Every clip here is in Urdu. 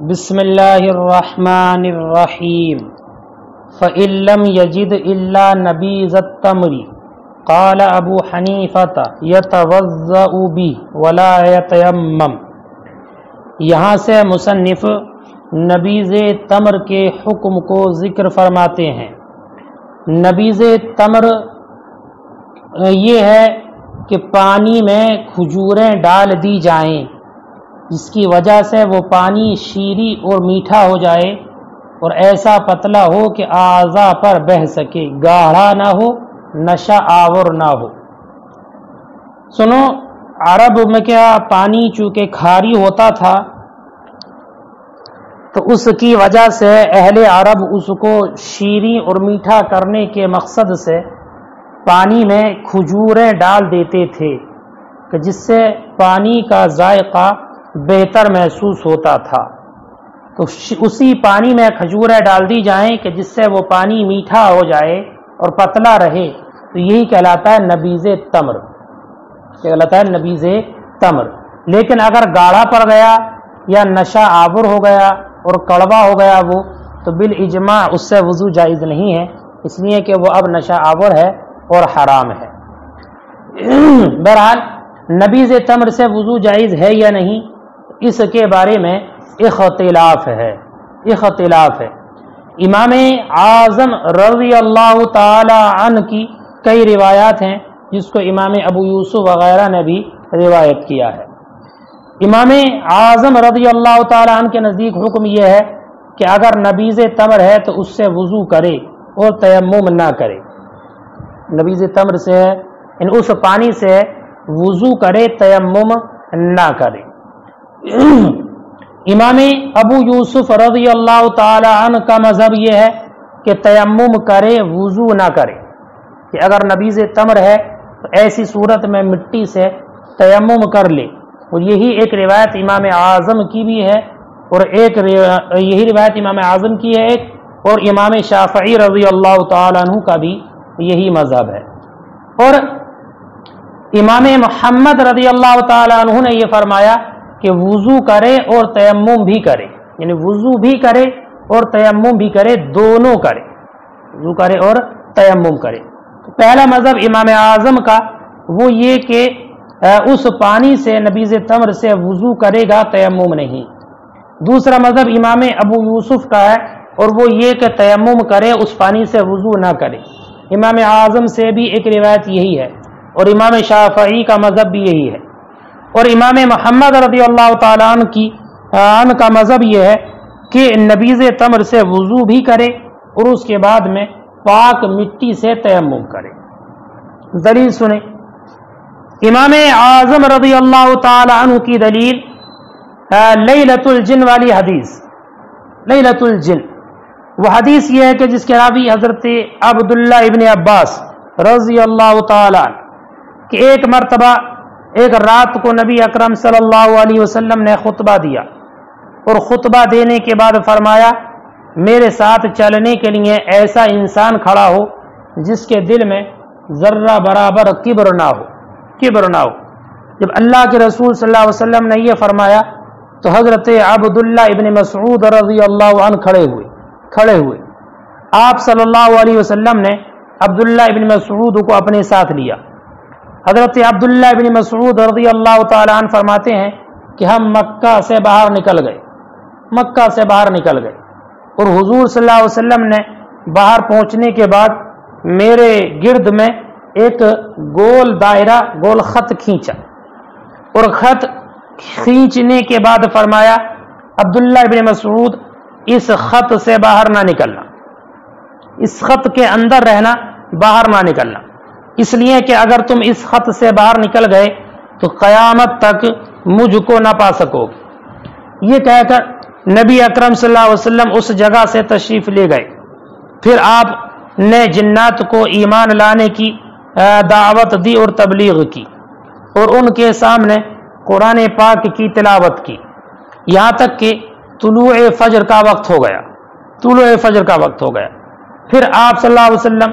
بسم اللہ الرحمن الرحیم فإن لم يجد إلا نبیذ التمر قال ابو حنیفۃ یتوضأ به ولا یتیمم۔ یہاں سے مصنف نبیذ تمر کے حکم کو ذکر فرماتے ہیں۔ نبیذ تمر یہ ہے کہ پانی میں کھجوریں ڈال دی جائیں جس کی وجہ سے وہ پانی شیریں اور میٹھا ہو جائے اور ایسا پتلا ہو کہ اعضاء پر بہہ سکے، گاڑھا نہ ہو، نشہ آور نہ ہو۔ سنو، عرب میں کیا پانی چونکہ کھاری ہوتا تھا تو اس کی وجہ سے اہل عرب اس کو شیریں اور میٹھا کرنے کے مقصد سے پانی میں کھجوریں ڈال دیتے تھے کہ جس سے پانی کا ذائقہ بہتر محسوس ہوتا تھا۔ تو اسی پانی میں کھجوریں ڈال دی جائیں کہ جس سے وہ پانی میٹھا ہو جائے اور پتلا رہے، تو یہی کہلاتا ہے نبیذ تمر، کہلاتا ہے نبیذ تمر۔ لیکن اگر گاڑھا پڑ گیا یا نشہ آور ہو گیا اور کڑوا ہو گیا وہ، تو بالاجماع اس سے وضو جائز نہیں ہے، اس لیے کہ وہ اب نشہ آور ہے اور حرام ہے۔ بہرحال نبیذ تمر سے وضو جائز ہے یا نہیں، اس کے بارے میں اختلاف ہے۔ امام اعظم رضی اللہ تعالی عنہ کی کئی روایات ہیں جس کو امام ابو یوسف وغیرہ نے بھی روایت کیا ہے۔ امام اعظم رضی اللہ تعالی عنہ کے نزدیک حکم یہ ہے کہ اگر نبیذ تمر ہے تو اس سے وضو کرے اور تیمم نہ کرے۔ نبیذ تمر سے اس پانی سے وضو کرے، تیمم نہ کرے۔ امام ابو یوسف رضی اللہ تعالی عنہ کا مذہب یہ ہے کہ تیمم کرے، وضو نہ کرے، کہ اگر نبیذ تمر ہے تو ایسی صورت میں مٹی سے تیمم کر لے، اور یہی ایک روایت امام اعظم کی بھی ہے، اور یہی روایت امام اعظم کی ہے ایک، اور امام شافعی رضی اللہ تعالی عنہ کا بھی یہی مذہب ہے۔ اور امام محمد رضی اللہ تعالی عنہ نے یہ فرمایا کہ وضو کرے اور تیمم بھی کرے، یعنی وضو بھی کرے اور تیمم بھی کرے، دونوں کرے، وضو کرے اور تیمم کرے۔ پہلا مذہب امام اعظم کا وہ یہ کہ اس پانی سے نبیذ تمر سے وضو کرے گا، تیمم نہیں۔ دوسرا مذہب امام ابو یوسف کا ہے، اور وہ یہ کہ تیمم کرے، اس پانی سے وضو نہ کرے۔ امام اعظم سے بھی ایک روایت یہی ہے، اور امام شافعی کا مذہب بھی یہی ہے، اور امام محمد رضی اللہ تعالیٰ عنہ کا مذہب یہ ہے کہ نبیذ تمر سے وضو بھی کرے اور اس کے بعد میں پاک مٹی سے تیمم کرے۔ دلیل سنیں، امام اعظم رضی اللہ تعالیٰ عنہ کی دلیل لیلۃ الجن والی حدیث، لیلۃ الجن، وہ حدیث یہ ہے کہ جس کے راوی حضرت عبداللہ ابن عباس رضی اللہ تعالیٰ عنہ کہ ایک مرتبہ ایک رات کو نبی اکرم صلی اللہ علیہ وسلم نے خطبہ دیا، اور خطبہ دینے کے بعد فرمایا میرے ساتھ چلنے کے لیے ایسا انسان کھڑا ہو جس کے دل میں ذرہ برابر کبر نہ ہو۔ جب اللہ کے رسول صلی اللہ علیہ وسلم نے یہ فرمایا تو حضرت عبداللہ ابن مسعود رضی اللہ عنہ کھڑے ہوئے۔ آپ صلی اللہ علیہ وسلم نے عبداللہ ابن مسعود کو اپنے ساتھ لیا۔ حضرت عبداللہ ابن مسعود رضی اللہ تعالیٰ عنہ فرماتے ہیں کہ ہم مکہ سے باہر نکل گئے، اور حضور صلی اللہ علیہ وسلم نے باہر پہنچنے کے بعد میرے گرد میں ایک گول دائرہ، گول خط کھینچا، اور خط کھینچنے کے بعد فرمایا عبداللہ ابن مسعود اس خط سے باہر نہ نکلنا، اس خط کے اندر رہنا، باہر نہ نکلنا، اس لیے کہ اگر تم اس خط سے باہر نکل گئے تو قیامت تک مجھ کو نہ پا سکو گے۔ یہ کہہ کر نبی اکرم صلی اللہ علیہ وسلم اس جگہ سے تشریف لے گئے۔ پھر آپ نے جنات کو ایمان لانے کی دعوت دی اور تبلیغ کی، اور ان کے سامنے قرآن پاک کی تلاوت کی، یہاں تک کہ طلوع فجر کا وقت ہو گیا۔ پھر آپ صلی اللہ علیہ وسلم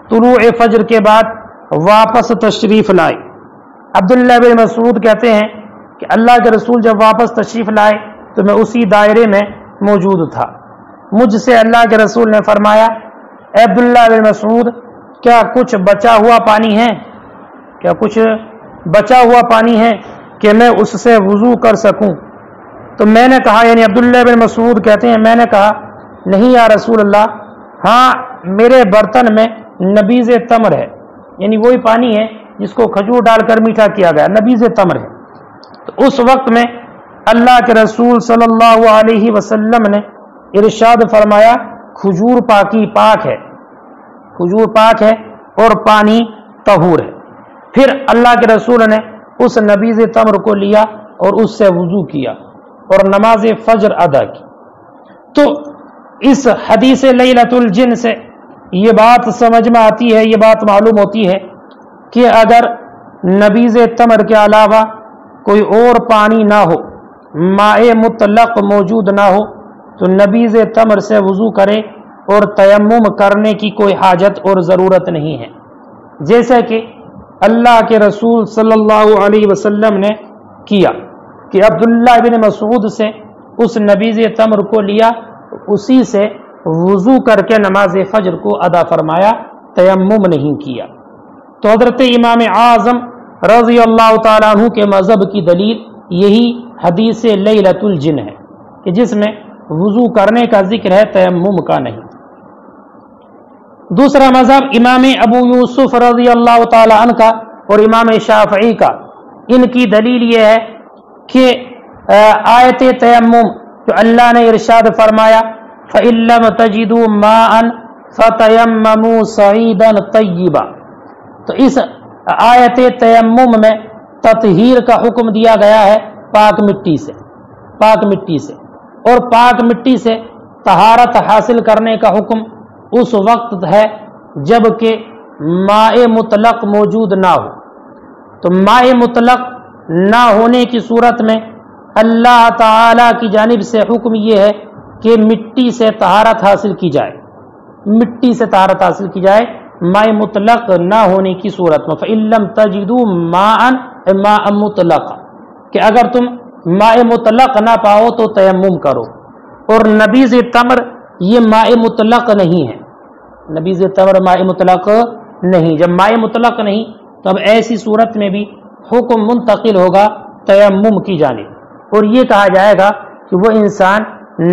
طلوع فجر کے بعد واپس تشریف لائے۔ عبداللہ بن مسعود کہتے ہیں کہ اللہ کے رسول جب واپس تشریف لائے تو میں اسی دائرے میں موجود تھا۔ مجھ سے اللہ کے رسول نے فرمایا، اے عبداللہ بن مسعود، کیا کچھ بچا ہوا پانی ہے؟ کیا کچھ بچا ہوا پانی ہے کہ میں اس سے وضو کر سکوں؟ تو میں نے کہا، یعنی عبداللہ بن مسعود کہتے ہیں، میں نے کہا نہیں یا رسول اللہ، ہاں میرے برتن میں نبیذ تمر ہے، یعنی وہی پانی ہے جس کو کھجور ڈال کر میٹھا کیا گیا، نبیذ تمر ہے۔ تو اس وقت میں اللہ کے رسول صلی اللہ علیہ وسلم نے ارشاد فرمایا، کھجور پاکی پاک ہے، کھجور پاک ہے اور پانی طہور ہے۔ پھر اللہ کے رسول نے اس نبیذ تمر کو لیا اور اس سے وضو کیا اور نماز فجر ادا کی۔ تو اس حدیث لیلۃ الجن سے یہ بات سمجھ میں آتی ہے، یہ بات معلوم ہوتی ہے کہ اگر نبیذ تمر کے علاوہ کوئی اور پانی نہ ہو، ماء مطلق موجود نہ ہو، تو نبیذ تمر سے وضو کرے اور تیمم کرنے کی کوئی حاجت اور ضرورت نہیں ہے، جیسا کہ اللہ کے رسول صلی اللہ علیہ وسلم نے کیا کہ عبداللہ بن مسعود سے اس نبیذ تمر کو لیا، اسی سے وضو کر کے نماز فجر کو ادا فرمایا، تیمم نہیں کیا۔ تو حضرت امام اعظم رضی اللہ تعالیٰ عنہ کے مذہب کی دلیل یہی حدیث لیلۃ الجن ہے کہ جس میں وضو کرنے کا ذکر ہے، تیمم کا نہیں۔ دوسرا مذہب امام ابو یوسف رضی اللہ تعالیٰ عنہ کا اور امام شافعی کا، ان کی دلیل یہ ہے کہ آیت تیمم جو اللہ نے ارشاد فرمایا، فَإِن لَّمْ تَجِدُوا مَاءً فَتَيَمَّمُوا صَعِيدًا طَيِّبًا، تو اس آیت تیمم میں تطہیر کا حکم دیا گیا ہے پاک مٹی سے، پاک مٹی سے، اور پاک مٹی سے طہارت حاصل کرنے کا حکم اس وقت ہے جب کہ ماء مطلق موجود نہ ہو۔ تو ماء مطلق نہ ہونے کی صورت میں اللہ تعالی کی جانب سے حکم یہ ہے کہ مٹی سے طہارت حاصل کی جائے، مٹی سے طہارت حاصل کی جائے ماء مطلق نہ ہونے کی صورت میں۔ فَإِن لَّمْ تَجِدُوا مَاءً مُطْلَقًا، کہ اگر تم ماء مطلق نہ پاؤ تو تیمم کرو۔ اور نبیذ تمر یہ ماء مطلق نہیں ہے، نبیذ تمر ماء مطلق نہیں۔ جب ماء مطلق نہیں تو اب ایسی صورت میں بھی حکم منتقل ہوگا تیمم کی جانب، اور یہ کہا جائے گا کہ وہ انسان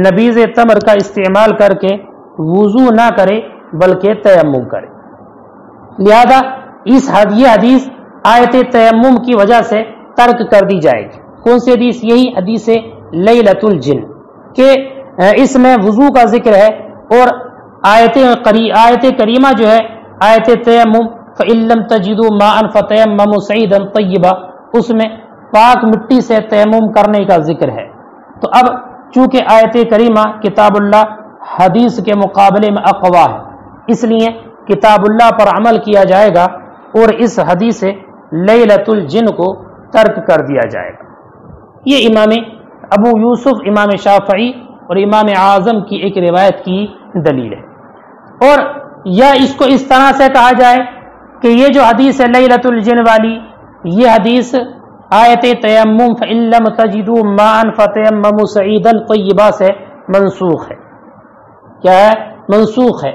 نبیذ تمر کا استعمال کر کے وضو نہ کرے بلکہ تیمم کرے۔ لہذا یہ حدیث آیت تیمم کی وجہ سے ترک کر دی جائے گی۔ کون سی حدیث؟ یہی حدیث لیلۃ الجن کہ اس میں وضو کا ذکر ہے، اور آیت کریمہ جو ہے آیت تیمم فَإِن لَّمْ تَجِدُوا مَاءً فَتَيَمَّمُوا صَعِيدًا طَيِّبًا، اس میں پاک مٹی سے تیمم کرنے کا ذکر ہے۔ تو اب چونکہ آیت کریمہ کتاب اللہ حدیث کے مقابلے میں اقویٰ ہے، اس لیے کتاب اللہ پر عمل کیا جائے گا اور اس حدیث لیلۃ الجن کو ترک کر دیا جائے گا۔ یہ امام ابو یوسف، امام شافعی اور امام اعظم کی ایک روایت کی دلیل ہے۔ اور یا اس کو اس طرح سے کہا جائے کہ یہ جو حدیث ہے لیلۃ الجن والی، یہ حدیث آیت تیمم فَإِن لَّمْ تَجِدُوا مَاءً فَتَيَمَّمُوا صَعِيدًا طَيِّبًا سے منسوخ ہے۔ کیا ہے؟ منسوخ ہے۔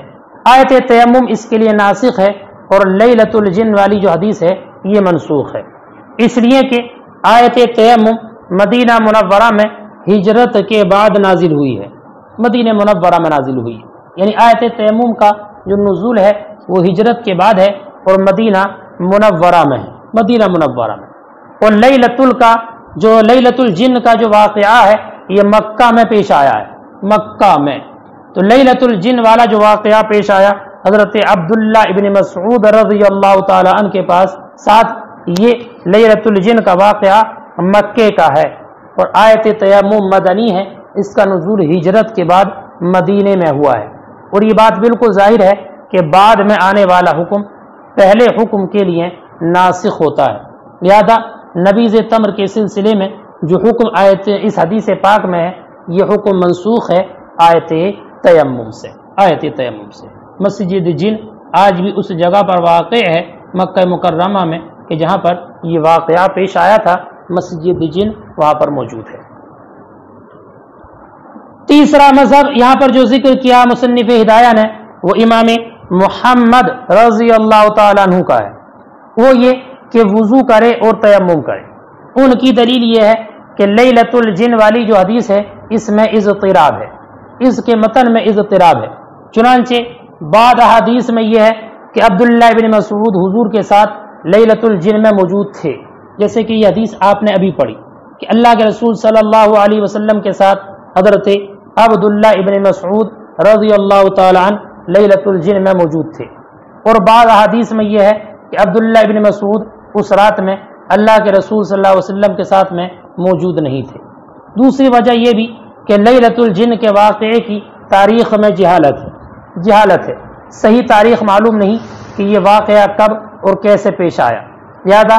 آیت تیمم اس کے لیے ناسخ ہے، اور لیلۃ الجن والی جو حدیث ہے یہ منسوخ ہے، اس لیے کہ آیت تیمم مدینہ منورہ میں ہجرت کے بعد نازل ہوئی ہے، مدینہ منورہ میں نازل ہوئی ہے، یعنی آیت تیمم کا جو نزول ہے وہ ہجرت کے بعد ہے اور مدینہ منورہ میں ہے، مدینہ منورہ میں۔ اور لیلۃ الجن کا جو واقعہ ہے یہ مکہ میں پیش آیا ہے، مکہ میں۔ تو لیلۃ الجن والا جو واقعہ پیش آیا حضرت عبداللہ ابن مسعود رضی اللہ تعالی عنہ کے پاس، ساتھ یہ لیلۃ الجن کا واقعہ مکے کا ہے، اور آیت تیمم مدنی ہے، اس کا نزول ہجرت کے بعد مدینے میں ہوا ہے۔ اور یہ بات بالکل ظاہر ہے کہ بعد میں آنے والا حکم پہلے حکم کے لیے ناسخ ہوتا ہے، لہذا نبیذ تمر کے سلسلے میں جو حکم آیت اس حدیث پاک میں ہے یہ حکم منسوخ ہے آیت تیمم سے، آیت تیمم سے۔ مسجد جن آج بھی اس جگہ پر واقع ہے مکہ مکرمہ میں کہ جہاں پر یہ واقعہ پیش آیا تھا، مسجد جن وہاں پر موجود ہے۔ تیسرا مذہب یہاں پر جو ذکر کیا مصنف ہدایہ نے وہ امام محمد رضی اللہ تعالیٰ عنہ کا ہے، وہ یہ کہ وضو کرے اور تیمم کرے۔ ان کی دلیل یہ ہے کہ لیلۃ الجن والی جو حدیث ہے اس میں اضطراب ہے، اس کے متن میں اضطراب ہے، چنانچہ بعض احادیث میں یہ ہے کہ عبداللہ ابن مسعود حضور کے ساتھ لیلۃ الجن میں موجود تھے، جیسے کہ یہ حدیث آپ نے ابھی پڑھی کہ اللہ کے رسول صلی اللہ علیہ وسلم کے ساتھ حضرت عبداللہ ابن مسعود رضی اللہ تعالی عنہ لیلۃ الجن میں موجود تھے، اور بعض احادیث میں یہ ہے کہ عبداللہ ابن مسعود اس رات میں اللہ کے رسول صلی اللہ علیہ وسلم کے ساتھ میں موجود نہیں تھے۔ دوسری وجہ یہ بھی کہ لیلۃ الجن کے واقعے کی تاریخ میں جہالت ہے، صحیح تاریخ معلوم نہیں کہ یہ واقعہ کب اور کیسے پیش آیا، لہذا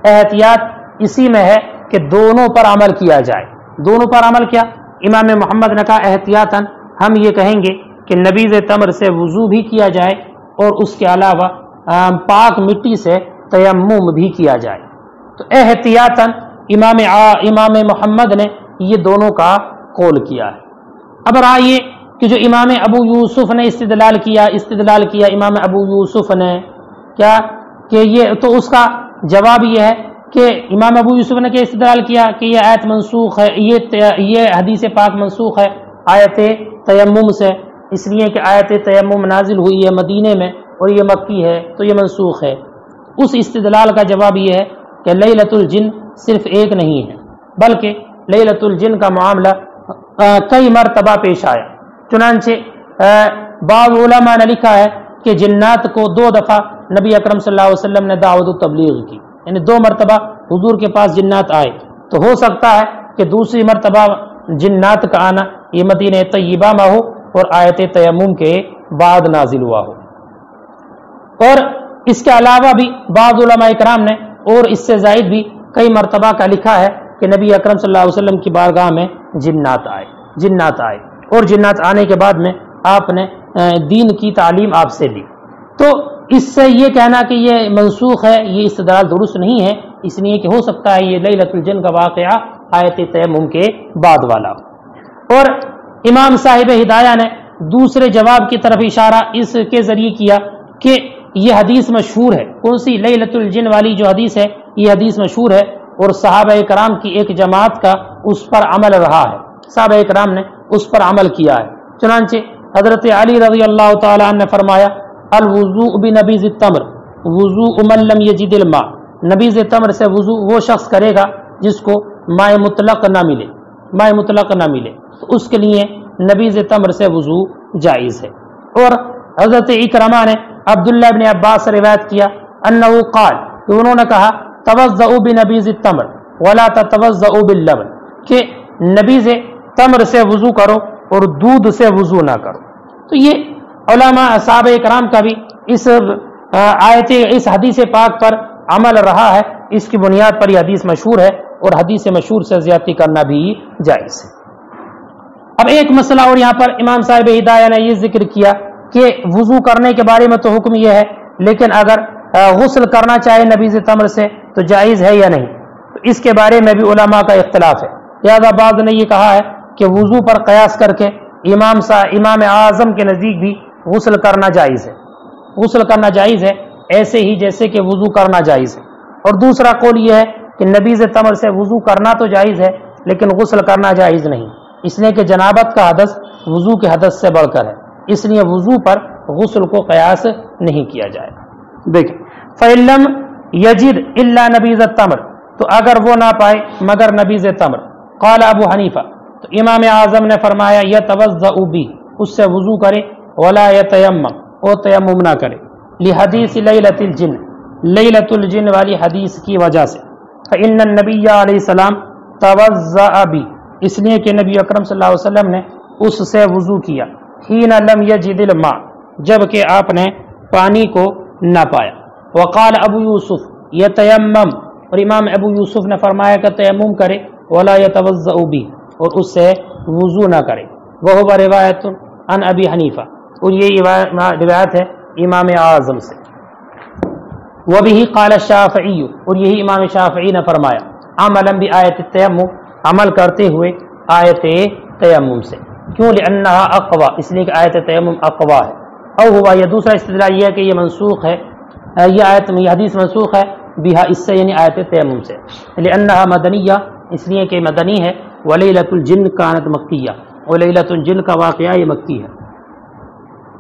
احتیاط اسی میں ہے کہ دونوں پر عمل کیا جائے۔ دونوں پر عمل کیا؟ امام محمد نے کہا احتیاطاً ہم یہ کہیں گے کہ نبیذ تمر سے وضو بھی کیا جائے اور اس کے علاوہ پاک مٹی سے تیمم بھی کیا جائے۔ تو احتیاطاً امام محمد نے یہ دونوں کا قول کیا ہے۔ اب آئیے کہ جو امام ابو یوسف نے استدلال کیا امام ابو یوسف نے کیا کہ یہ تو اس کا جواب یہ ہے کہ امام ابو یوسف نے کیا استدلال کیا کہ یہ آیت منسوخ ہے، یہ حدیث پاک منسوخ ہے آیت تیمم سے، اس لیے کہ آیت تیمم نازل ہوئی ہے مدینے میں اور یہ مکی ہے تو یہ منسوخ ہے۔ اس استدلال کا جواب یہ ہے کہ لیلۃ الجن صرف ایک نہیں ہے، بلکہ لیلۃ الجن کا معاملہ کئی مرتبہ پیش آیا، چنانچہ بعض علماء نے لکھا ہے کہ جنات کو 2 دفعہ نبی اکرم صلی اللہ علیہ وسلم نے دعوت و تبلیغ کی، یعنی 2 مرتبہ حضور کے پاس جنات آئے، تو ہو سکتا ہے کہ دوسری مرتبہ جنات کا آنا یہ مدینہ طیبہ میں ہو اور آیت تیمم کے بعد نازل ہوا ہو۔ اور اس کے علاوہ بھی بعض علماء کرام نے اور اس سے زائد بھی کئی مرتبہ کا لکھا ہے کہ نبی اکرم صلی اللہ علیہ وسلم کی بارگاہ میں جنات آئے اور جنات آنے کے بعد میں آپ نے دین کی تعلیم آپ سے لی۔ تو اس سے یہ کہنا کہ یہ منسوخ ہے یہ استدلال درست نہیں ہے، اس لیے کہ ہو سکتا ہے یہ لیلۃ الجن کا واقعہ آیت تیمم کے بعد والا ہو۔ اور امام صاحب ہدایہ نے دوسرے جواب کی طرف اشارہ اس کے ذریعے کیا کہ یہ حدیث مشہور ہے، کون سی؟ لیلۃ الجن والی جو حدیث ہے یہ حدیث مشہور ہے اور صحابہ کرام کی ایک جماعت کا اس پر عمل رہا ہے، صحابہ کرام نے اس پر عمل کیا ہے، چنانچہ حضرت علی رضی اللہ تعالی عنہ نے فرمایا الوضوء بنبیذ التمر وضوء من لم یجد الماء، نبیذ تمر سے وضو وہ شخص کرے گا جس کو ماء مطلق نہ ملے تو اس کے لیے نبیذ تمر سے وضو جائز ہے۔ اور حضرت اکرمہ نے عبداللہ ابن عباس سے روایت کیا انہ قال کہ انہوں نے کہا توضؤوا بنبیذ التمر ولا تتوضؤوا باللبن، کہ نبیذ تمر سے وضو کرو اور دودھ سے وضو نہ کرو۔ تو یہ علماء صحابہ کرام کا بھی اس حدیث پاک پر عمل رہا ہے، اس کی بنیاد پر یہ حدیث مشہور ہے اور حدیث مشہور سے زیادتی کرنا بھی جائز ہے۔ اب ایک مسئلہ اور یہاں پر امام صاحب ہدایہ نے یہ ذکر کیا کہ وضو کرنے کے بارے میں تو حکم یہ ہے، لیکن اگر غسل کرنا چاہے نبیذ تمر سے تو جائز ہے یا نہیں، تو اس کے بارے میں بھی علماء کا اختلاف ہے۔ لہذا بعض نے یہ کہا ہے کہ وضو پر قیاس کر کے امام اعظم کے نزدیک بھی غسل کرنا جائز ہے ایسے ہی جیسے کہ وضو کرنا جائز ہے۔ اور دوسرا قول یہ ہے کہ نبیذ تمر سے وضو کرنا تو جائز ہے لیکن غسل کرنا جائز نہیں، اس لیے کہ جنابت کا حدث وضو کے حدث سے بڑھ کر ہے، اس لیے وضو پر غسل کو قیاس نہیں کیا جائے گا۔ دیکھیں فَإِن لَّمْ يَجِدْ إِلَّا نَبِيذَ التَّمْرِ، تو اگر وہ نہ پائے مگر نبیذ تمر، قال ابو حنیفہ، تو امام اعظم نے فرمایا یتوضأ بہ، اس سے وضو کرے، ولا یتیمم، اور تیمم نہ کرے، لحدیث لیلۃ الجن، لیلۃ الجن والی حدیث کی وجہ سے، فإن النبی علیہ السلام توضأ بہ، اس لیے کہ نبی اکرم صلی اللہ علیہ وسلم نے اس سے وضو کیا، حین لم یجد الماء، جب کہ آپ نے پانی کو نہ پایا، وقال ابو یوسف یتیمم، اور امام ابو یوسف نے فرمایا کہ تیمم کرے، ولا یتوضأ بہ، اور اس سے وضو نہ کرے، وہو روایت عن ابی حنیفہ، اور یہ روایت ہے امام اعظم سے، وبہ قال الشافعی، اور یہی امام شافعی نے فرمایا عملا بآیت التیمم، عمل کرتے ہوئے آیت تیمم سے، کیوں؟ لأنہا اقوا، اس لیے کہ آیت تیمم اقوا ہے. او ہوا، یہ دوسرا استدلال یہ ہے کہ یہ منسوخ ہے، یہ حدیث منسوخ ہے بہا، اس سے یعنی آیت تیمم سے. لأنہا مدنیہ، اس لیے کہ مدنی ہے. ولیلۃ الجن کانت مکیہ، ولیلۃ الجن کا واقعہ یہ مکی ہے.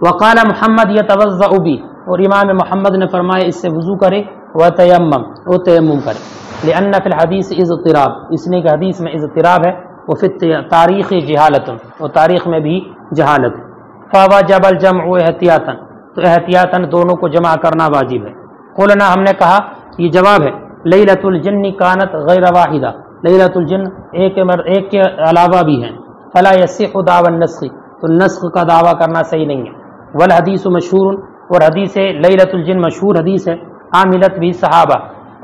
وقال محمد یتوضأ بی، اور امام محمد نے فرمایا اس سے وضو کرے. وتیمم، وہ تیمم کرے. لأن فی الحدیث اضطراب، اس لیے کہ حدیث میں اضطراب ہے. وفی تاریخ جہالت، اور تاریخ میں بھی جہالت ہے. فوجب الجمع احتیاطا، تو احتیاطاً دونوں کو جمع کرنا واجب ہے. قلنا، ہم نے کہا یہ جواب ہے. لیلۃ الجن کانت غیر واحدہ، لیلۃ الجن ایک کے علاوہ بھی ہیں. فلا یصح دعوی النسخ، تو نسخ کا دعویٰ کرنا صحیح نہیں ہے. والحدیث مشہور، اور حدیث لیلۃ الجن مشہور حدیث ہے. عاملت بھی صحابہ،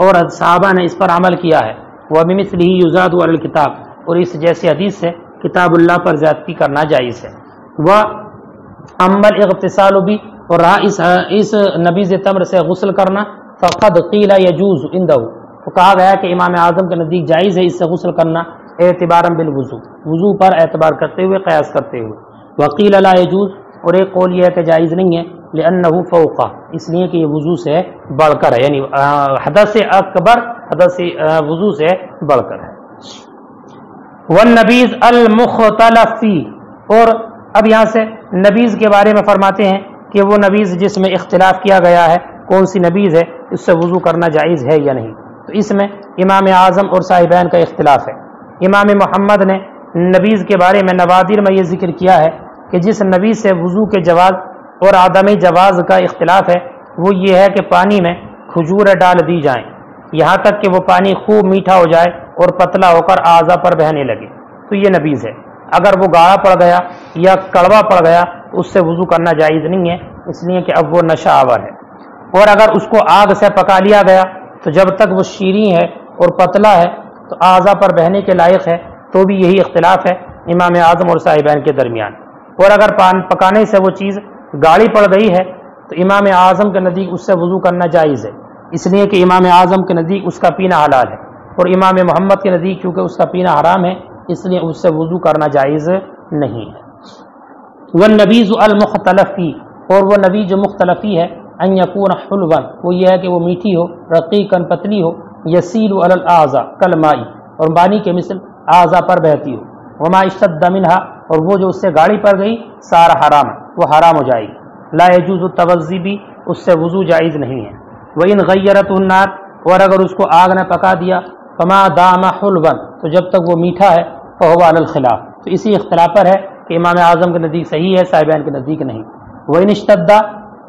اور صحابہ نے اس پر عمل کیا ہے. وبمثلہ یزاد علی الکتاب، اور اس جیسی حدیث سے کتاب اللہ پر زیادتی کرنا جائز ہے. اما الاغتسال بھی، اور رہا اس نبیذ تمر سے غسل کرنا. فقد قیل یجوز عندہ، تو کہا گیا کہ امام اعظم کے نزدیک جائز ہے اس سے غسل کرنا. اعتبارا بالوضو، وضو پر اعتبار کرتے ہوئے، قیاس کرتے ہوئے. وقیل لا یجوز، اور ایک قول یہ ہے کہ جائز نہیں ہے. لأنہ فوقہ، اس لیے کہ یہ وضو سے بڑھ کر ہے، یعنی حدث اکبر حدث وضو سے بڑھ کر ہے. والنبیذ المختلف فی، اور اب یہاں سے نبیذ کے بارے میں فرماتے ہیں کہ وہ نبیذ جس میں اختلاف کیا گیا ہے، کون سی نبیذ ہے، اس سے وضو کرنا جائز ہے یا نہیں. تو اس میں امام اعظم اور صاحبین کا اختلاف ہے. امام محمد نے نبیذ کے بارے میں نوادر میں یہ ذکر کیا ہے کہ جس نبیذ سے وضو کے جواز اور عدمی جواز کا اختلاف ہے وہ یہ ہے کہ پانی میں کھجوریں ڈال دی جائیں یہاں تک کہ وہ پانی خوب میٹھا ہو جائے اور پتلا ہو کر اعضاء پر بہنے لگے، تو یہ نبیذ ہے. اگر وہ گاڑھا پڑ گیا یا کڑوا پڑ گیا تو اس سے وضو کرنا جائز نہیں ہے، اس لیے کہ اب وہ نشہ آور ہے. اور اگر اس کو آگ سے پکا لیا گیا تو جب تک وہ شیریں ہے اور پتلا ہے تو اعضاء پر بہنے کے لائق ہے، تو بھی یہی اختلاف ہے امام اعظم اور صاحبین کے درمیان. اور اگر پکانے سے وہ چیز گاڑی پڑ گئی ہے تو امام اعظم کے نزدیک اس سے وضو کرنا جائز ہے، اس لیے کہ امام اعظم کے نزدیک اس کا پینا حلال ہے، اور امام محمد کے نزدیک چونکہ اس کا پینا حرام ہے اس لیے اس سے وضو کرنا جائز نہیں ہے. والنبیذ المختلف فی، اور وہ نبیذ جو مختلفی ہے، ان یکون حلوا، وہ یہ ہے کہ وہ میٹھی ہو، رقیقا پتلی ہو، یسیل علی الاعضاء کالماء، اور پانی کے مثل اعضاء پر بہتی ہو. وما اشتد منها، اور وہ جو اس سے گاڑی پر گئی سارا حرام ہے، وہ حرام ہو جائے گی. لا یجوز التوضی بھی، اس سے وضو جائز نہیں ہے. وان غیرت النار، اور اگر اس کو آگ نے پکا دیا، فما دام حلوا، تو جب تک وہ میٹھا ہے، فهو علی الخلاف، تو اسی اختلاف پر ہے کہ امام اعظم کے نزدیک صحیح ہے، صاحبین کے نزدیک نہیں. وان اشتد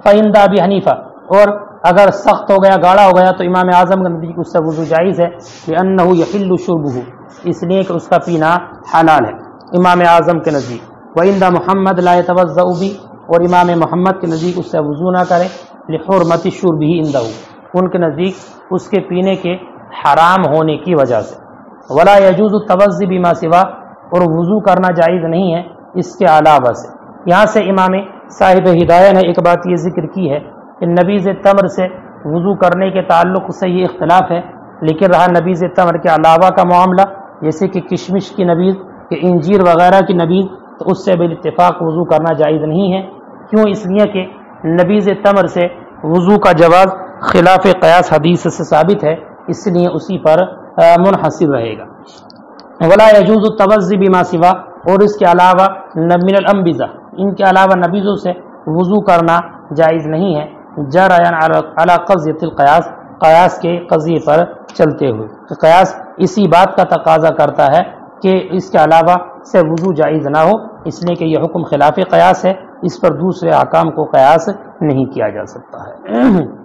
فعند ابی حنیفہ، اور اگر سخت ہو گیا، گاڑھا ہو گیا، تو امام اعظم کے نزدیک اس سے وضو جائز ہے. لانه یحل شربه، اس لیے کہ اس کا پینا حلال ہے امام اعظم کے نزدیک. وعند محمد لا يتوضأ به، اور امام محمد کے نزدیک اس سے وضو نہ کرے. لحرمت شربه عنده، ان کے نزدیک اس کے پینے کے حرام ہونے کی وجہ سے. ولا يجوز التوضي بما سوا، اور وضو کرنا جائز نہیں ہے اس کے علاوہ سے. یہاں سے امام صاحب ہدایہ نے ایک بات یہ ذکر کی ہے کہ نبیذ تمر سے وضو کرنے کے تعلق سے یہ اختلاف ہے، لیکن رہا نبیذ تمر کے علاوہ کا معاملہ، جیسے کہ کشمش کی نبیذ، کہ انجیر وغیرہ کی نبیذ، تو اس سے بالاتفاق وضو کرنا جائز نہیں ہے. کیوں؟ اس لیے کہ نبیذ تمر سے وضو کا جواز خلاف قیاس حدیث سے ثابت ہے، اس لیے اسی پر منحصر رہے گا. ولا یجوز التوضی بما سوا، اور اس کے علاوہ من الانبذہ، ان کے علاوہ نبیذوں سے وضو کرنا جائز نہیں ہے. جريان علی قضیۃ القیاس، قیاس کے قضیے پر چلتے ہوئے. قیاس اسی بات کا تقاضا کرتا ہے کہ اس کے علاوہ سے وضو جائز نہ ہو، اس لیے کہ یہ حکم خلاف قیاس ہے، اس پر دوسرے احکام کو قیاس نہیں کیا جا سکتا ہے.